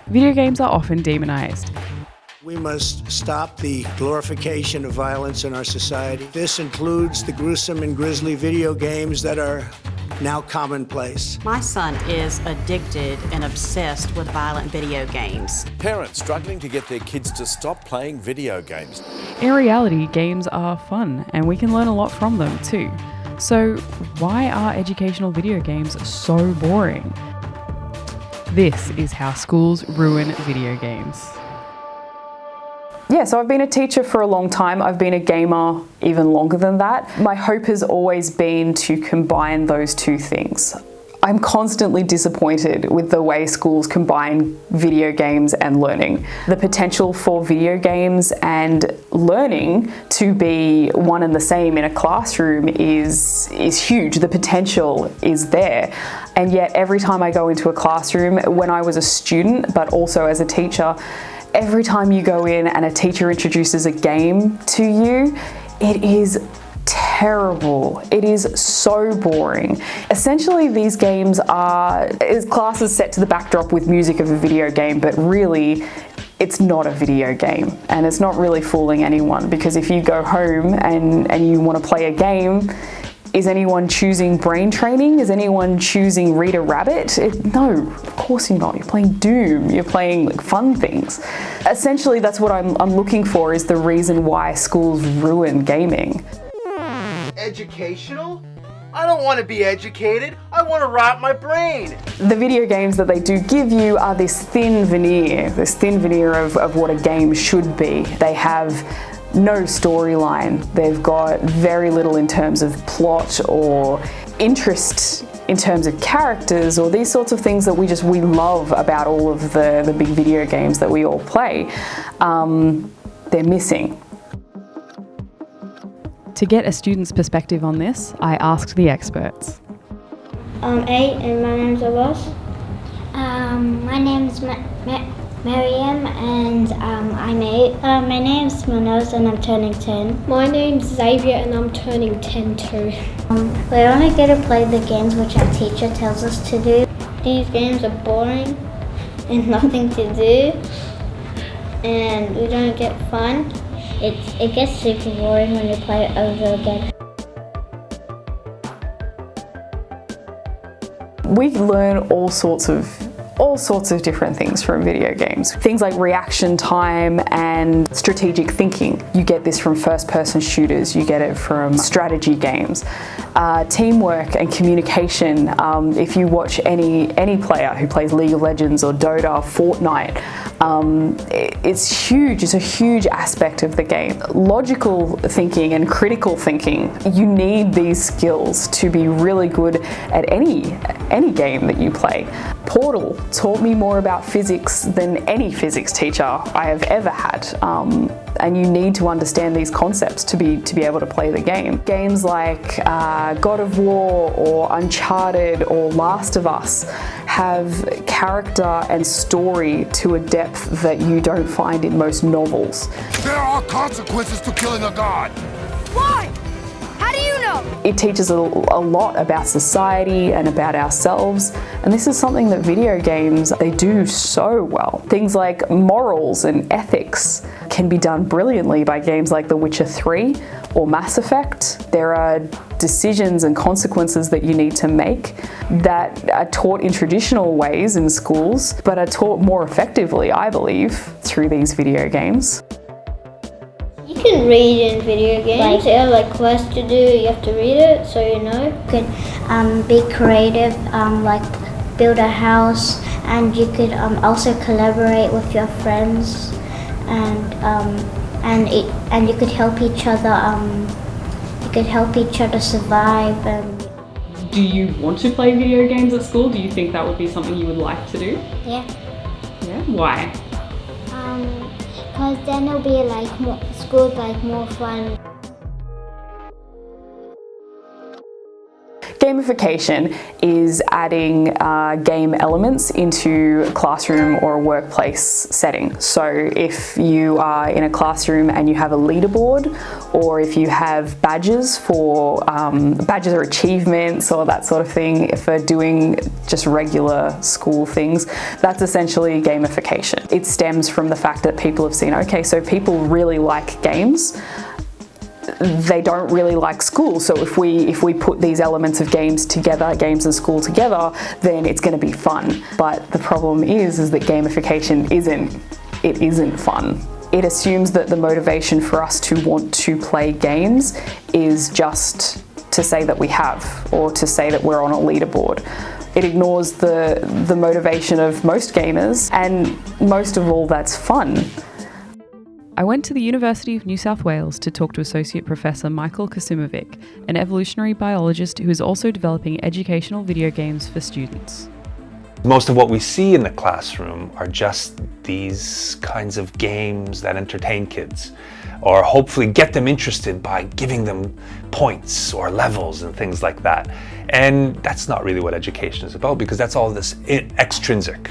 Video games are often demonized. We must stop the glorification of violence in our society. This includes the gruesome and grisly video games that are now commonplace. My son is addicted and obsessed with violent video games. Parents struggling to get their kids to stop playing video games. In reality, games are fun and we can learn a lot from them too. So why are educational video games so boring? This is how schools ruin video games. Yeah, so I've been a teacher for a long time. I've been a gamer even longer than that. My hope has always been to combine those two things. I'm constantly disappointed with the way schools combine video games and learning. The potential for video games and learning to be one and the same in a classroom is huge. The potential is there. And yet every time I go into a classroom, when I was a student, but also as a teacher, every time you go in and a teacher introduces a game to you, it is terrible. It is so boring. Essentially, these games are classes set to the backdrop with music of a video game, but really, it's not a video game. And it's not really fooling anyone, because if you go home and you want to play a game, is anyone choosing brain training? Is anyone choosing Reader Rabbit? No, of course you're not. You're playing Doom. You're playing fun things. Essentially, that's what I'm looking for, is the reason why schools ruin gaming. Educational? I don't want to be educated. I want to rot my brain. The video games that they do give you are this thin veneer of what a game should be. They have no storyline. They've got very little in terms of plot or interest in terms of characters, or these sorts of things that we love about all of the big video games that we all play. They're missing. To get a student's perspective on this, I asked the experts. And my name's Abbas. My name's Mariam, and I'm 8. My name's Manoj, and I'm turning 10. My name's Xavier, and I'm turning 10 too. We only get to play the games which our teacher tells us to do. These games are boring and nothing to do, and we don't get fun. It gets super boring when you play it over again. We learn all sorts of different things from video games. Things like reaction time and strategic thinking. You get this from first-person shooters, you get it from strategy games. Teamwork and communication. If you watch any player who plays League of Legends or Dota, Fortnite, it's huge. It's a huge aspect of the game. Logical thinking and critical thinking. You need these skills to be really good at any game that you play. Portal taught me more about physics than any physics teacher I have ever had. And you need to understand these concepts to be able to play the game. Games like God of War or Uncharted or Last of Us have character and story to a depth that you don't find in most novels. There are consequences to killing a god. Why? How do you know? It teaches a lot about society and about ourselves, and this is something that video games, they do so well. Things like morals and ethics can be done brilliantly by games like The Witcher 3 or Mass Effect. There are decisions and consequences that you need to make that are taught in traditional ways in schools, but are taught more effectively, I believe, through these video games. You can read in video games. They have like quests to do, you have to read it so you know. You can be creative, like build a house, and you could also collaborate with your friends, and you could help each other. You could help each other survive. And Do you want to play video games at school? Do you think that would be something you would like to do? yeah, Yeah. Why? because then it'll be like school's like more fun. Gamification is adding game elements into a classroom or a workplace setting. So if you are in a classroom and you have a leaderboard, or if you have badges for badges or achievements or that sort of thing for doing just regular school things, that's essentially gamification. It stems from the fact that people have seen, okay, so people really like games, they don't really like school. So if we put these elements of games together, games and school together, then it's going to be fun. But the problem is that gamification isn't fun. It assumes that the motivation for us to want to play games is just to say that we have, or to say that we're on a leaderboard. It ignores the motivation of most gamers, and most of all, that's fun. I went to the University of New South Wales to talk to Associate Professor Michael Kasimovic, an evolutionary biologist who is also developing educational video games for students. Most of what we see in the classroom are just these kinds of games that entertain kids, or hopefully get them interested by giving them points or levels and things like that. And that's not really what education is about, because that's all this extrinsic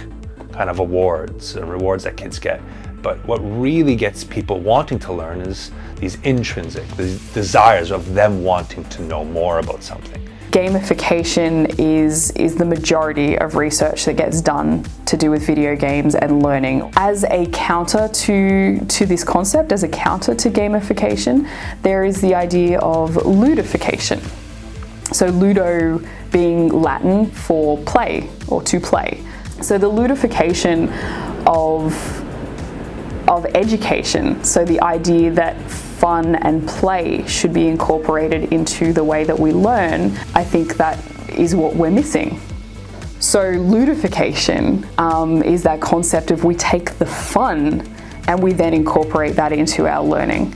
kind of awards and rewards that kids get. But what really gets people wanting to learn is these intrinsic, these desires of them wanting to know more about something. Gamification is the majority of research that gets done to do with video games and learning. As a counter to this concept, as a counter to gamification, there is the idea of ludification. So ludo being Latin for play or to play. So the ludification of education, so the idea that fun and play should be incorporated into the way that we learn, I think that is what we're missing. So ludification is that concept of we take the fun and we then incorporate that into our learning.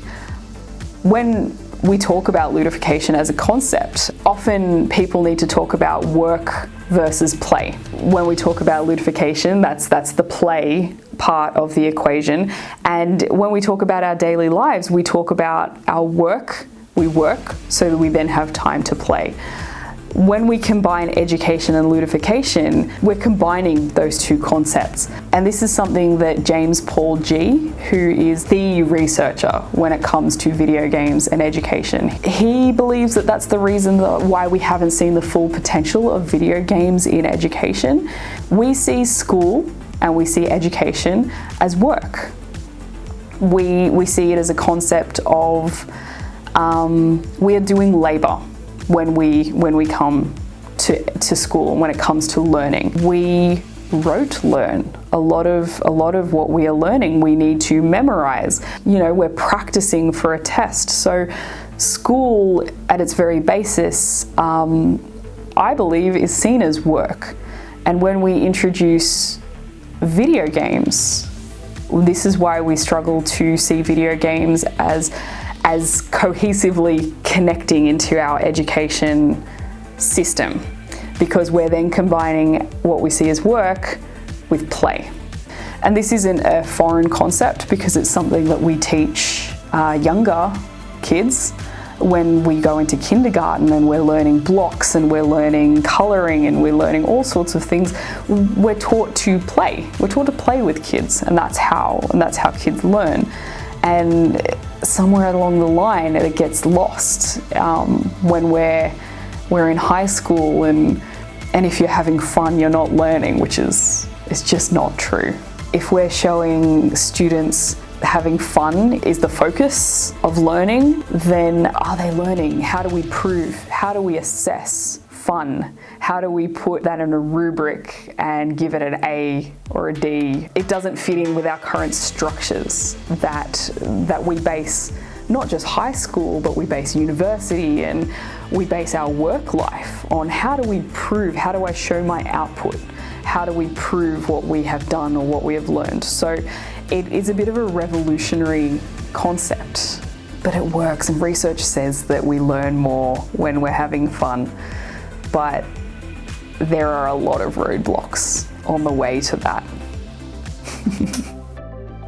When we talk about ludification as a concept, often people need to talk about work versus play. When we talk about ludification, that's the play part of the equation. And when we talk about our daily lives, we talk about our work. We work so that we then have time to play. When we combine education and ludification, we're combining those two concepts. And this is something that James Paul G, who is the researcher when it comes to video games and education, he believes that that's the reason why we haven't seen the full potential of video games in education. We see school and we see education as work. We see it as a concept of we are doing labor when we come to school, when it comes to learning. We rote learn. A lot of what we are learning we need to memorize. We're practicing for a test. So school at its very basis, I believe, is seen as work. And when we introduce video games, this is why we struggle to see video games as cohesively connecting into our education system, because we're then combining what we see as work with play. And this isn't a foreign concept, because it's something that we teach younger kids when we go into kindergarten and we're learning blocks and we're learning colouring and we're learning all sorts of things. We're taught to play. We're taught to play with kids, and that's how kids learn. And somewhere along the line it gets lost when we're in high school, and if you're having fun you're not learning, which is just not true. If we're showing students having fun is the focus of learning, then are they learning? How do we prove? How do we assess fun? How do we put that in a rubric and give it an A or a D? It doesn't fit in with our current structures that we base not just high school, but we base university, and we base our work life on. How do we prove? How do I show my output? How do we prove what we have done or what we have learned? So it is a bit of a revolutionary concept, but it works, and research says that we learn more when we're having fun. But there are a lot of roadblocks on the way to that.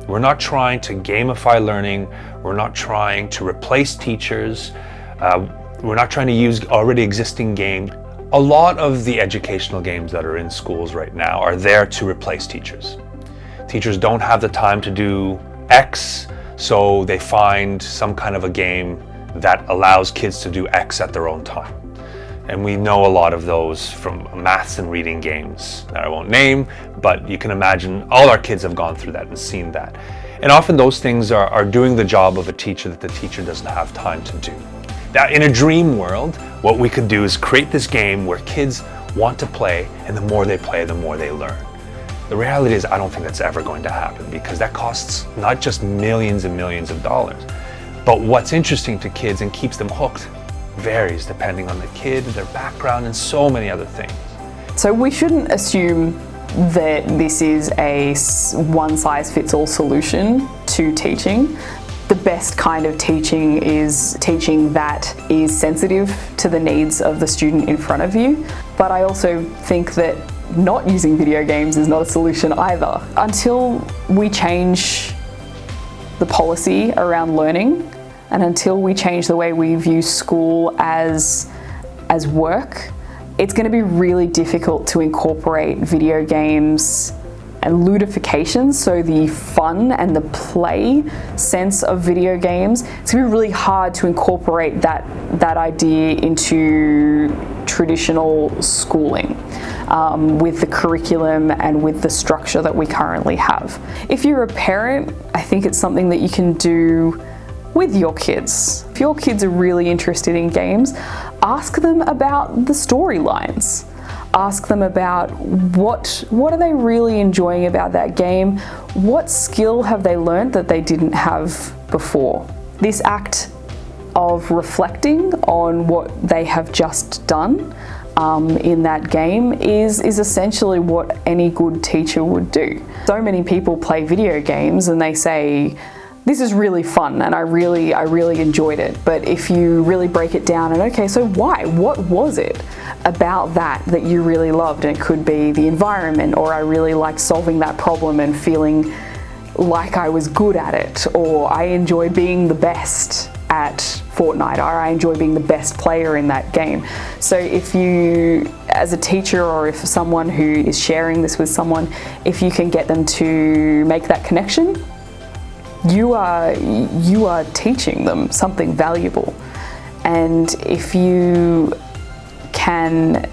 We're not trying to gamify learning. We're not trying to replace teachers. We're not trying to use already existing games. A lot of the educational games that are in schools right now are there to replace teachers. Teachers don't have the time to do X, so they find some kind of a game that allows kids to do X at their own time. And we know a lot of those from maths and reading games that I won't name, but you can imagine all our kids have gone through that and seen that. And often those things are doing the job of a teacher that the teacher doesn't have time to do. Now, in a dream world, what we could do is create this game where kids want to play, and the more they play, the more they learn. The reality is, I don't think that's ever going to happen, because that costs not just millions and millions of dollars, but what's interesting to kids and keeps them hooked varies depending on the kid, their background, and so many other things. So we shouldn't assume that this is a one-size-fits-all solution to teaching. The best kind of teaching is teaching that is sensitive to the needs of the student in front of you. But I also think that not using video games is not a solution either. Until we change the policy around learning, and until we change the way we view school as work, it's going to be really difficult to incorporate video games and ludification, so the fun and the play sense of video games. It's going to be really hard to incorporate that idea into traditional schooling with the curriculum and with the structure that we currently have. If you're a parent, I think it's something that you can do with your kids. If your kids are really interested in games, ask them about the storylines. Ask them about what are they really enjoying about that game? What skill have they learned that they didn't have before? This act of reflecting on what they have just done in that game is essentially what any good teacher would do. So many people play video games and they say, this is really fun and I really enjoyed it. But if you really break it down and okay, so why? What was it about that you really loved? And it could be the environment, or I really liked solving that problem and feeling like I was good at it, or I enjoy being the best at Fortnite, or I enjoy being the best player in that game. So if you, as a teacher, or if someone who is sharing this with someone, if you can get them to make that connection, you are teaching them something valuable. And if you can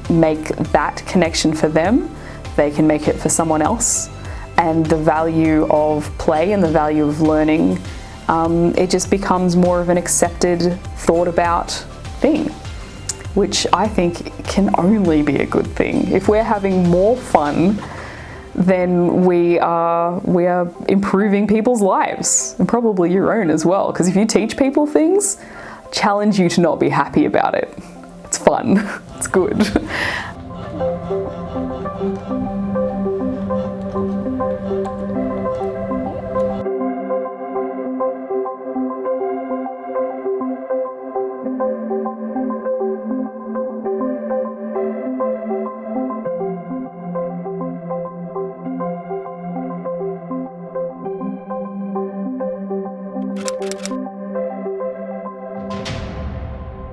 make that connection for them, they can make it for someone else. And the value of play and the value of learning, it just becomes more of an accepted, thought about thing, which I think can only be a good thing. If we're having more fun, then we are improving people's lives, and probably your own as well. Because if you teach people things, challenge you to not be happy about it. It's fun, it's good.